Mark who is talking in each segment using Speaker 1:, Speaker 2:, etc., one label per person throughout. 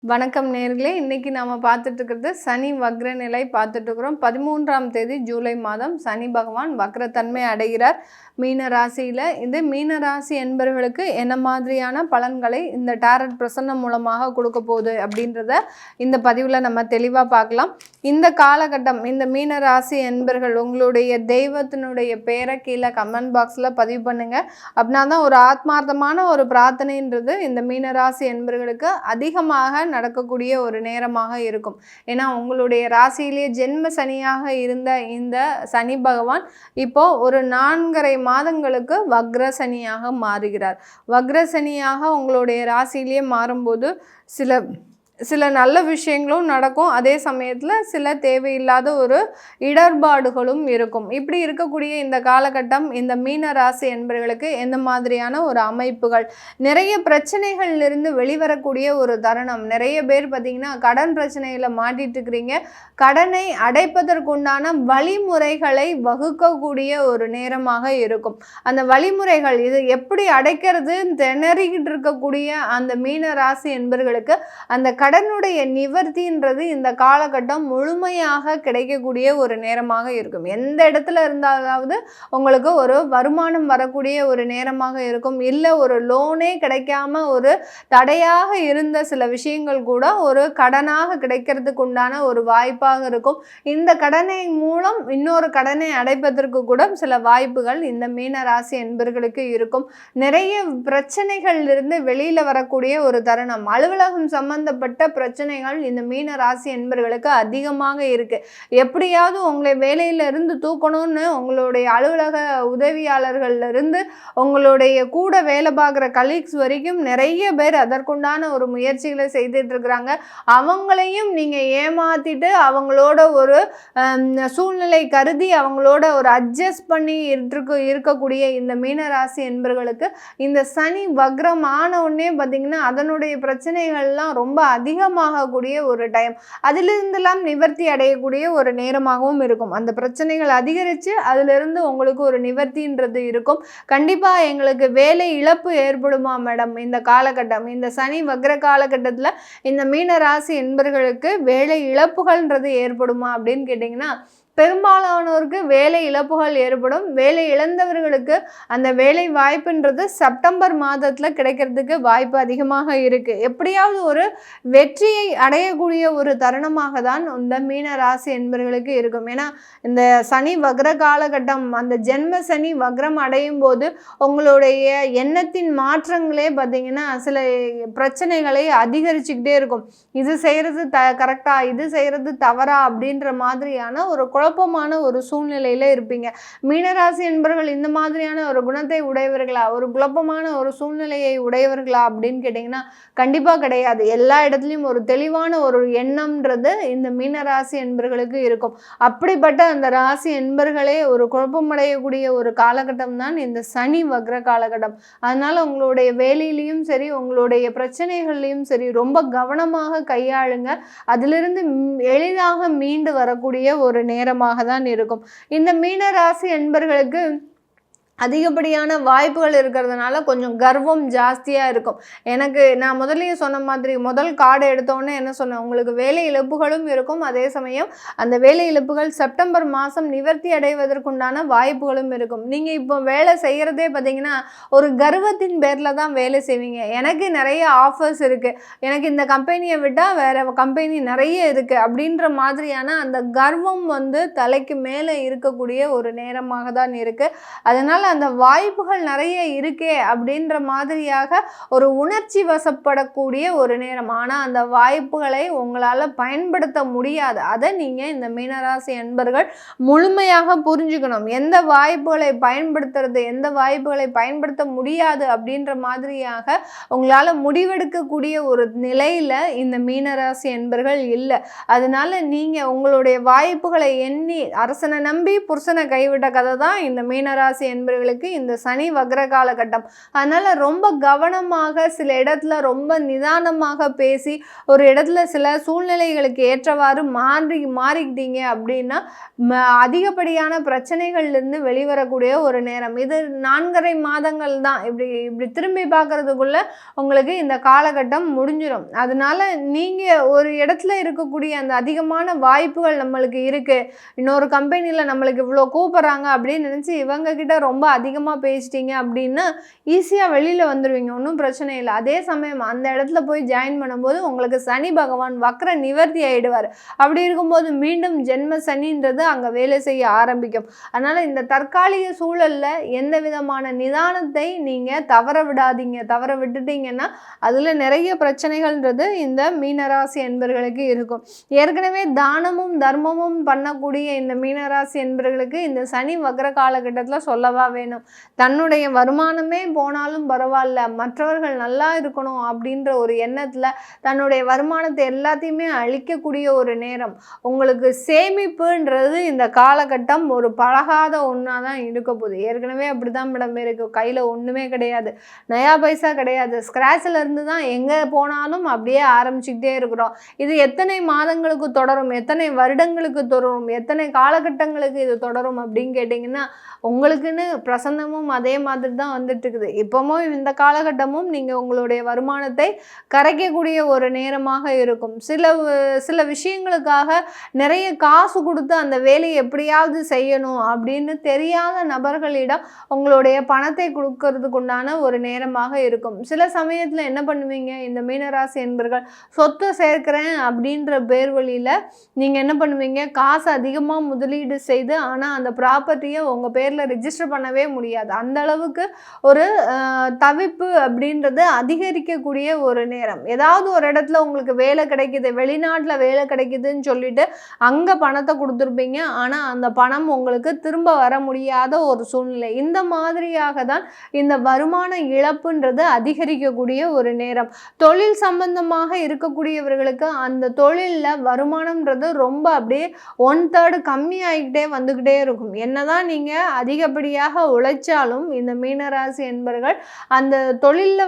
Speaker 1: வணக்கம் நேர்களே, இன்னைக்கு நாம பார்த்துட்டு இருக்கிறது சனி வக்ர நிலை பார்த்துட்டு இருக்கிறோம். 13ஆம் தேதி ஜூலை மாதம் சனி பகவான் வக்ரத்தன்மை அடைகிறார் மீன ராசியில். இது மீன ராசி என்பவர்களுக்கு என்ன மாதிரியான பலன்களை இந்த டாரட் பிரசன்னம் மூலமாக கொடுக்க போகுது அப்படின்றத இந்த பதிவில் நம்ம தெளிவாக பார்க்கலாம். இந்த காலகட்டம் இந்த மீன ராசி என்பர்கள் உங்களுடைய தெய்வத்தினுடைய பேரை கீழே கமெண்ட் பாக்ஸில் பதிவு பண்ணுங்கள். அப்படின்னா தான் ஒரு ஆத்மார்த்தமான ஒரு பிரார்த்தனைன்றது இந்த மீனராசி என்பர்களுக்கு அதிகமாக நடக்கக்கூடிய ஒரு நேரமாக இருக்கும். ஏன்னா உங்களுடைய ராசியிலேயே ஜென்ம சனியாக இருந்த இந்த சனி பகவான் இப்போ ஒரு 4.5 மாதங்களுக்கு வக்ர சனியாக மாறுகிறார். வக்ர சனியாக உங்களுடைய ராசியிலேயே மாறும்போது சில நல்ல விஷயங்களும் நடக்கும், அதே சமயத்தில் சில தேவையில்லாத ஒரு இடர்பாடுகளும் இருக்கும். இப்படி இருக்கக்கூடிய இந்த காலகட்டம் இந்த மீன ராசி என்பவர்களுக்கு எந்த மாதிரியான ஒரு அமைப்புகள், நிறைய பிரச்சனைகள்லேருந்து வெளிவரக்கூடிய ஒரு தருணம். நிறைய பேர் பார்த்திங்கன்னா கடன் பிரச்சனையில் மாட்டிட்டு இருக்கிறீங்க. கடனை அடைப்பதற்குண்டான வழிமுறைகளை வகுக்கக்கூடிய ஒரு நேரமாக இருக்கும். அந்த வழிமுறைகள் இது எப்படி அடைக்கிறது திணறிக்கிட்டு இருக்கக்கூடிய அந்த மீன ராசி என்பவர்களுக்கு அந்த கடனுடைய நிவர்த்தின்றது இந்த காலகட்டம் முழுமையாக கிடைக்கக்கூடிய ஒரு நேரமாக இருக்கும். எந்த இடத்துல இருந்தாலாவது உங்களுக்கு ஒரு வருமானம் வரக்கூடிய ஒரு நேரமாக இருக்கும். இல்லை ஒரு லோனே கிடைக்காம ஒரு தடையாக இருந்த சில விஷயங்கள் கூட ஒரு கடனாக கிடைக்கிறதுக்கு உண்டான ஒரு வாய்ப்பாக இருக்கும். இந்த கடனை மூலம் இன்னொரு கடனை அடைப்பதற்கு கூட சில வாய்ப்புகள் இந்த மீன ராசி என்பவர்களுக்கு இருக்கும். நிறைய பிரச்சனைகள் இருந்து வெளியில வரக்கூடிய ஒரு தருணம். அலுவலகம் சம்பந்தப்பட்ட பிரச்சனைகள் இந்த மீன ராசி என்பவர்களுக்கு அதிகமாக இருக்கு. எப்படியாவது உங்களை வேலையில இருந்து தூக்கணும்னு உங்களுடைய அலுவலக உதவியாளர்கள்ல இருந்து உங்களுடைய கூட வேலை பார்க்குற கலீக்ஸ் வரைக்கும் நிறைய பேர் அதற்குண்டான ஒரு முயற்சிகளை செய்துட்டு இருக்கிறாங்க. அவங்களையும் நீங்க ஏமாத்திட்டு அவங்களோட ஒரு சூழ்நிலை கருதி அவங்களோட ஒரு அட்ஜஸ்ட் பண்ணி இருக்கக்கூடிய இந்த மீன ராசி என்பவர்களுக்கு இந்த சனி வக்ரம் ஆன உடனே பார்த்தீங்கன்னா அதனுடைய பிரச்சனைகள்லாம் ரொம்ப அதிகமாகக்கூடிய ஒரு டைம், அதிலிருந்தெல்லாம் நிவர்த்தி அடையக்கூடிய ஒரு நேரமாகவும் இருக்கும். அந்த பிரச்சனைகள் அதிகரித்து அதிலிருந்து உங்களுக்கு ஒரு நிவர்த்தின்றது இருக்கும். கண்டிப்பாக எங்களுக்கு வேலை இழப்பு ஏற்படுமா மேடம் இந்த காலகட்டம், இந்த சனி வக்ர காலகட்டத்தில் இந்த மீன ராசி என்பவர்களுக்கு வேலை இழப்புகள்ன்றது ஏற்படுமா அப்படின்னு கேட்டிங்கன்னா பெரும்பாலானோருக்கு வேலை இழப்புகள் ஏற்படும். வேலை இழந்தவர்களுக்கு அந்த வேலை வாய்ப்புன்றது செப்டம்பர் மாதத்தில் கிடைக்கிறதுக்கு வாய்ப்பு அதிகமாக இருக்குது. எப்படியாவது ஒரு வெற்றியை அடையக்கூடிய ஒரு தருணமாக தான் இந்த மீன ராசி என்பவர்களுக்கு இருக்கும். ஏன்னா இந்த சனி வக்ர காலகட்டம் அந்த ஜென்ம சனி வக்ரம் அடையும் போது உங்களுடைய எண்ணத்தின் மாற்றங்களே பார்த்திங்கன்னா சில பிரச்சனைகளை அதிகரிச்சுக்கிட்டே இருக்கும். இது செய்கிறது கரெக்டா, இது செய்கிறது தவறா அப்படின்ற மாதிரியான ஒரு குழப்பமான ஒரு சூழ்நிலையில இருப்பீங்க. மீனராசி என்பவர்கள் இந்த மாதிரியான ஒரு குணத்தை உடையவர்களா, ஒரு குழப்பமான ஒரு சூழ்நிலையை உடையவர்களா அப்படின்னு கேட்டிங்கன்னா கண்டிப்பாக கிடையாது. எல்லா இடத்துலையும் ஒரு தெளிவான ஒரு எண்ணம்ன்றது இந்த மீனராசி என்பவர்களுக்கு இருக்கும். அப்படிப்பட்ட அந்த ராசி என்பர்களே ஒரு குழப்பமடையக்கூடிய ஒரு காலகட்டம் தான் இந்த சனி வக்ர காலகட்டம். அதனால உங்களுடைய வேலையிலையும் சரி உங்களுடைய பிரச்சனைகள்லையும் சரி ரொம்ப கவனமாக கையாளுங்க. அதிலிருந்து எளிதாக மீண்டு வரக்கூடிய ஒரு நேரமாக தான் இருக்கும். இந்த மீன ராசி என்பர்களுக்கு அதிகப்படியான வாய்ப்புகள் இருக்கிறதுனால கொஞ்சம் கர்வம் ஜாஸ்தியாக இருக்கும். நான் முதல்லயே சொன்ன மாதிரி முதல் கார்டு எடுத்தோடனே என்ன சொன்னேன், உங்களுக்கு வேலை இழப்புகளும் இருக்கும். அதே சமயம் அந்த வேலை இழப்புகள் செப்டம்பர் மாதம் நிவர்த்தி அடைவதற்குண்டான வாய்ப்புகளும் இருக்கும். நீங்கள் இப்போ வேலை செய்கிறதே பார்த்தீங்கன்னா ஒரு கர்வத்தின் பேரில் தான் வேலை செய்வீங்க. எனக்கு நிறைய ஆஃபர்ஸ் இருக்குது, எனக்கு இந்த கம்பெனியை விட்டால் வேறு கம்பெனி நிறைய இருக்குது அப்படின்ற மாதிரியான அந்த கர்வம் தலைக்கு மேலே இருக்கக்கூடிய ஒரு நேரமாக தான் இருக்குது. அதனால் அந்த வாய்ப்புகள் நிறைய இருக்கே அப்படின்ற மாதிரியாக ஒரு உணர்ச்சி வசப்படக்கூடிய ஒரு நேரம். ஆனால் அந்த வாய்ப்புகளை உங்களால் பயன்படுத்த முடியாது. அதை நீங்கள் இந்த மீனராசி என்பர்கள் முழுமையாக புரிஞ்சுக்கணும். எந்த வாய்ப்புகளை பயன்படுத்துறது, எந்த வாய்ப்புகளை பயன்படுத்த முடியாது அப்படின்ற மாதிரியாக உங்களால் முடிவெடுக்கக்கூடிய ஒரு நிலையில் இந்த மீனராசி என்பர்கள் இல்லை. அதனால நீங்கள் உங்களுடைய வாய்ப்புகளை எண்ணி அரசனை நம்பி புருஷனை கைவிட்ட கதை தான் இந்த மீனராசி என்பர்கள் என்பவர்களுக்கு இந்த சனி வக்ர காலகட்டம். அதனால ரொம்ப கவனமாக சில இடத்துல ரொம்ப நிதானமாக பேசி ஒரு இடத்துல சில சூழ்நிலைகளுக்கு ஏற்றவாறு மாறிக்கிட்டீங்க அப்படின்னா அதிகப்படியான பிரச்சனைகள்லேருந்து வெளிவரக்கூடிய ஒரு நேரம். இது 4.5 மாதங்கள் தான். இப்படி திரும்பி பார்க்கறதுக்குள்ள உங்களுக்கு இந்த காலகட்டம் முடிஞ்சிடும். அதனால நீங்கள் ஒரு இடத்துல இருக்கக்கூடிய அந்த அதிகமான வாய்ப்புகள் நம்மளுக்கு இருக்குது, இன்னொரு கம்பெனியில் நம்மளுக்கு இவ்வளோ கூப்பிட்றாங்க அப்படின்னு நினச்சி இவங்கக்கிட்ட ரொம்ப அதிகமாக பேசிட்டீங்க அப்படின்னா ஈஸியாக வெளியில் வந்துடுவீங்க, ஒன்றும் பிரச்சனை இல்லை. அதே சமயம் அந்த இடத்துல போய் ஜாயின் பண்ணும்போது உங்களுக்கு சனி பகவான் வக்ர நிவர்த்தி ஆகிடுவார். அப்படி இருக்கும்போது மீண்டும் ஜென்ம சனின்றது அங்கே வேலை செய்ய ஆரம்பிக்கும். அதனால் இந்த தற்காலிக சூழலில் எந்த விதமான நிதானத்தை நீங்கள் தவற விடாதீங்க. தவற விட்டுட்டீங்கன்னா அதில் நிறைய பிரச்சனைகள்ன்றது இந்த மீனராசி என்பர்களுக்கு இருக்கும். ஏற்கனவே தானமும் தர்மமும் பண்ணக்கூடிய இந்த மீனராசி என்பர்களுக்கு இந்த சனி வக்ர காலகட்டத்தில் சொல்லவா வேணும். தன்னுடைய வருமானமே போனாலும் பரவாயில்ல, மற்றவர்கள் நல்லா இருக்கணும் அப்படின்ற ஒரு எண்ணத்தில் தன்னுடைய வருமானத்தை எல்லாத்தையுமே அழிக்கக்கூடிய ஒரு நேரம். உங்களுக்கு சேமிப்புன்றது இந்த காலகட்டம் ஒரு பழகாத ஒன்றா தான் இருக்க போகுது. ஏற்கனவே அப்படி தான் மேடம் இருக்குது. கையில் ஒன்றுமே கிடையாது, நயா பைசா கிடையாது, ஸ்க்ராட்சில் இருந்து தான் எங்கே போனாலும் அப்படியே ஆரம்பிச்சுக்கிட்டே இருக்கிறோம். இது எத்தனை மாதங்களுக்கு தொடரும், எத்தனை வருடங்களுக்கு தொடரும், எத்தனை காலகட்டங்களுக்கு இது தொடரும் அப்படின்னு கேட்டிங்கன்னா உங்களுக்குன்னு பிரசன்னமும் அதே மாதிரி தான் வந்துட்டு இருக்குது. இப்போவும் இந்த காலகட்டமும் நீங்கள் உங்களுடைய வருமானத்தை கரைக்கக்கூடிய ஒரு நேரமாக இருக்கும். சில விஷயங்களுக்காக நிறைய காசு கொடுத்து அந்த வேலையை எப்படியாவது செய்யணும் அப்படின்னு தெரியாத நபர்களிடம் உங்களுடைய பணத்தை கொடுக்கறதுக்கு உண்டான ஒரு நேரமாக இருக்கும். சில சமயத்தில் என்ன பண்ணுவீங்க, இந்த மீனராசி என்பர்கள் சொத்தை சேர்க்கிறேன் அப்படின்ற பேர் வழியில் நீங்கள் என்ன பண்ணுவீங்க, காசு அதிகமாக முதலீடு செய்து ஆனால் அந்த ப்ராப்பர்ட்டியை உங்கள் பேரில் ரிஜிஸ்டர் பண்ணவே முடியாது. அந்த அளவுக்கு ஒரு தவிப்பு அப்படின்றது அதிகரிக்கக்கூடிய ஒரு நேரம். ஏதாவது ஒரு இடத்துல உங்களுக்கு வேலை கிடைக்குது, வெளிநாட்டில் வேலை கிடைக்குதுன்னு சொல்லிட்டு அங்கே பணத்தை கொடுத்துருப்பீங்க, ஆனால் அந்த பணம் உங்களுக்கு திரும்ப வர முடியாத ஒரு சூழ்நிலை. இந்த மாதிரியாக தான் இந்த வருமான இழப்புன்றது அதிகரிக்கக்கூடிய ஒரு நேரம். தொழில் சம்பந்தமாக இருக்கக்கூடியவர்களுக்கு அந்த தொழிலில் வருமானம்ன்றது ரொம்ப அப்படியே 1/3 கம்மியாகிக்கிட்டே வந்துக்கிட்டே இருக்கும். என்னதான் நீங்கள் அதிகப்படியாக உழைச்சாலும் இந்த மீனராசி என்பர்கள் அந்த தொழிலில்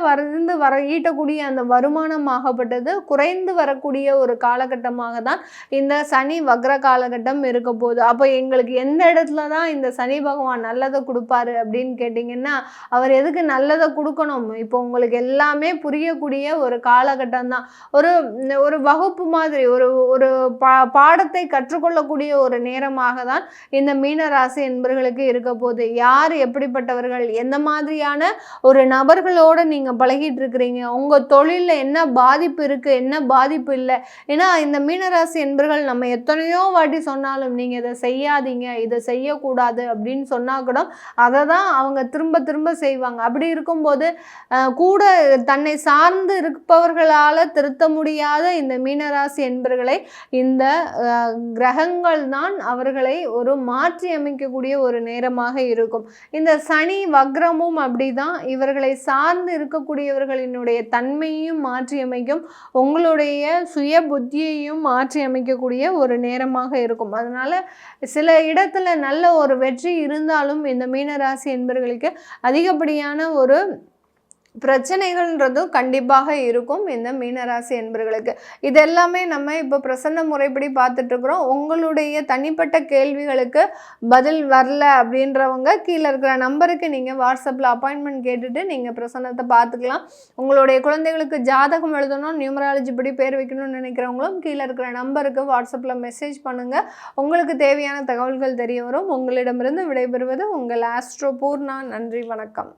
Speaker 1: ஈட்டக்கூடிய அந்த வருமானமாகப்பட்டது குறைந்து வரக்கூடிய ஒரு காலகட்டமாக தான் இந்த சனி வக்ர காலகட்டம் இருக்க போகுது. அப்போ எங்களுக்கு எந்த இடத்துல தான் இந்த சனி பகவான் நல்லதை கொடுப்பாரு அப்படின்னு கேட்டிங்கன்னா அவர் எதுக்கு நல்லதை கொடுக்கணும், இப்போ உங்களுக்கு எல்லாமே புரியக்கூடிய ஒரு காலகட்டம் தான். ஒரு வகுப்பு மாதிரி ஒரு பாடத்தை கற்றுக்கொள்ளக்கூடிய ஒரு நேரமாக தான் இந்த மீனராசி என்பர்களுக்கு இருக்க போகுது. யார் எப்படிப்பட்டவர்கள், எந்த மாதிரியான ஒரு நபர்களோடு நீங்கள் பழகிட்டு இருக்கிறீங்க, உங்கள் தொழிலில் என்ன பாதிப்பு இருக்குது, என்ன பாதிப்பு இல்லை. ஏன்னா இந்த மீனராசி என்பர்கள் நம்ம எத்தனையோ வாட்டி சொன்னாலும் நீங்கள் இதை செய்யாதீங்க, இதை செய்யக்கூடாது அப்படின்னு சொன்னால் கூட அதை தான் அவங்க திரும்ப திரும்ப செய்வாங்க. அப்படி இருக்கும்போது கூட தன்னை சார்ந்து இருப்பவர்களால் திருத்த முடியாத இந்த மீனராசி என்பர்களை இந்த கிரகங்கள் தான் அவர்களை ஒரு மாற்றி அமைக்கக்கூடிய ஒரு நேரமாக இருக்கும். இந்த சனி வக்ரமும் அப்படிதான் இவர்களை சார்ந்து இருக்கக்கூடியவர்களினுடைய தன்மையையும் மாற்றி அமைக்கும், உங்களுடைய சுய புத்தியையும் மாற்றி அமைக்கக்கூடிய ஒரு நேரமாக இருக்கும். அதனால சில இடத்துல நல்ல ஒரு வெற்றி இருந்தாலும் இந்த மீனராசி என்பவர்களுக்கு அதிகப்படியான ஒரு பிரச்சனைகள்ன்றதும் கண்டிப்பாக இருக்கும் இந்த மீனராசி என்பர்களுக்கு. இதெல்லாமே நம்ம இப்போ பிரசன்ன முறைப்படி பார்த்துட்ருக்குறோம். உங்களுடைய தனிப்பட்ட கேள்விகளுக்கு பதில் வரல அப்படின்றவங்க கீழே இருக்கிற நம்பருக்கு நீங்கள் வாட்ஸ்அப்பில் அப்பாயின்மெண்ட் கேட்டுட்டு நீங்கள் பிரசன்னத்தை பார்த்துக்கலாம். உங்களுடைய குழந்தைகளுக்கு ஜாதகம் எழுதணும், நியூமராலஜி படி பேர் வைக்கணும்னு நினைக்கிறவங்களும் கீழே இருக்கிற நம்பருக்கு வாட்ஸ்அப்பில் மெசேஜ் பண்ணுங்கள். உங்களுக்கு தேவையான தகவல்கள் தெரிய வரும். உங்களிடமிருந்து விடைபெறுவது உங்கள் ஆஸ்ட்ரோ பூர்ணா. நன்றி, வணக்கம்.